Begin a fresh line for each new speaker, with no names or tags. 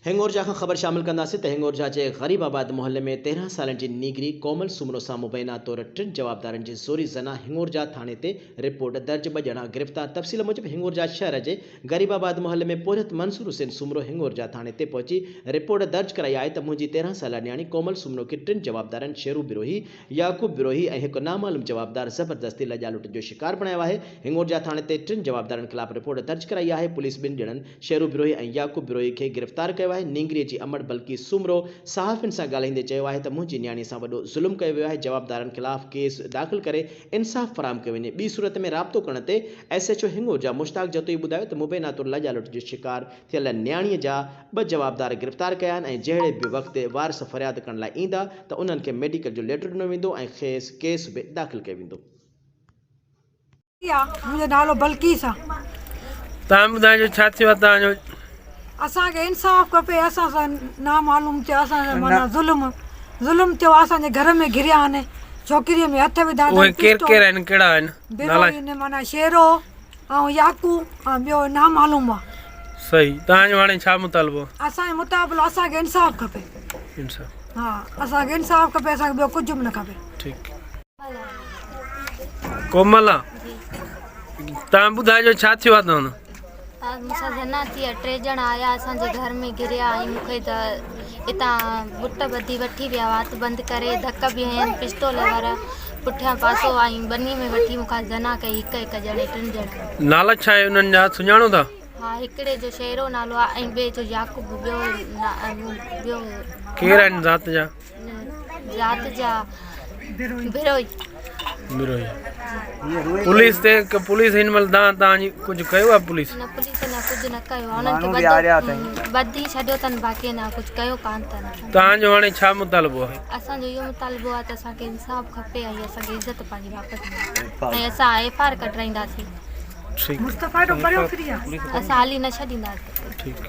हिंगोरजा खां ख़बर शामिल कंदासीं त हिंगोरजा जे ग़रीबाबाद मोहल्ले में 13 सालनि जी नीगरी कोमल सुमरो सां मुबैना तौर 3 जवाबदारनि जी ज़ोरी ज़ना हिंगोरजा थाणे ते रिपोर्ट दर्ज, 2 ॼणा गिरफ़्तार। तफ़सील मूजिब हिंगोरजा शहर जे ग़रीबाबाद मोहल्ले में पुरहत मंसूर हुसैन सुमरो हिंगोरजा थाणे ते पहुची रिपोर्ट दर्ज कराई आहे त मुंहिंजी 13 साला न्याणी कोमल सुमरो खे 3 जवाबदारनि शेरू बिरोही, याकूब बिरोही ऐं हिकु नामालूम जवाबदार ज़बरदस्ती लॼा लुट जो शिकार बणायो आहे। हिंगोरजा थाणे ते 3 जवाबदारनि ख़िलाफ़ रिपोर्ट दर्ज कराई आहे। पुलिस 2 ॼणनि शेरू बिरोही ऐं याकूब बिरोही खे गिरफ़्तार कयो आहे। नींगरीअ जी अमड़ बल्कि सुमरो सहाफ़ियुनि सां ॻाल्हाईंदे चयो आहे त मुंहिंजी न्याणी सां वॾो ज़ुल्म कयो वियो आहे। जवाबदारनि ख़िलाफ़ केस दाख़िल करे इंसाफ़ फ़राहम कयो वञे। ॿी सूरत में राब्तो करण ते SHO हिंगोरजा मुश्ताक जतोई ॿुधायो त मुबैना तौर लॼा लुट जो शिकार थियल न्याणीअ जा 2 जवाबदार गिरफ़्तार कया आहिनि ऐं जहिड़े बि वक़्तु वारिस फ़रियाद करण लाइ ईंदा त उन्हनि खे मेडिकल जो लेटर ॾिनो वेंदो ऐं केस बि दाख़िल कयो वेंदो।
मुंहिंजो नालो बल्कीस आहे।
तव्हां ॿुधाइजो छा थियो आहे तव्हांजो?
असांखे इंसाफ़ खपे। असां सां नामालूम थियो, असां माना ज़ुल्म थियो। असांजे घर में घिरिया आहिनि, छोकिरीअ में हथ विधा।
उहे केरु आहिनि, कहिड़ा आहिनि?
माना शेरो ऐं याकू ऐं ॿियो नामालूम आहे।
सही। तव्हांजो हाणे छा मुतालबो?
असांजो मुताबिक़ असांखे इंसाफ़ खपे।
इंसाफ़?
हा, असांखे इंसाफ़ खपे, असांखे ॿियो कुझु बि न खपे।
ठीकु। कोमल, तव्हां ॿुधाइजो छा थियो आहे तव्हां?
मूंसां ज़ना थी आहे। 3 ॼणा आया असांजे घर में घिरिया ऐं मूंखे त हितां बुट ॿधी वठी विया, वात बंदि करे धक बि हयनि, पिस्तौल वारा पुठियां पासो ऐं बनी में वठी मूंखां ज़ना कई। हिकु ॼणे 3 ॼणा।
नाला छा आहे उन्हनि जा, सुञाणो था?
हा, हिकिड़े जो शेरो नालो आहे ऐं ॿिए जो याकूब। ॿियो
केरु आहिनि ज़ात जा?
ज़ात जा बिरोही।
पुलिस हिन महिल तव्हांजी कुझु कयो आहे? पुलिस
न कुझु न कयो। उन्हनि खे ॿधी छॾियो अथनि, बाक़ी न कुझु कयो कान अथनि।
तव्हांजो हाणे छा मुतालबो आहे?
असांजो इहो मुतालबो आहे त असांखे इंसाफ़ खपे ऐं असांखे इज़त पंहिंजी वापसि ऐं असां FIR कढाईंदासीं।
ठीकु।
मुस्तफ़ा ॾो परियो फ्री आहे।
असां हाली न छॾींदासीं।
ठीकु।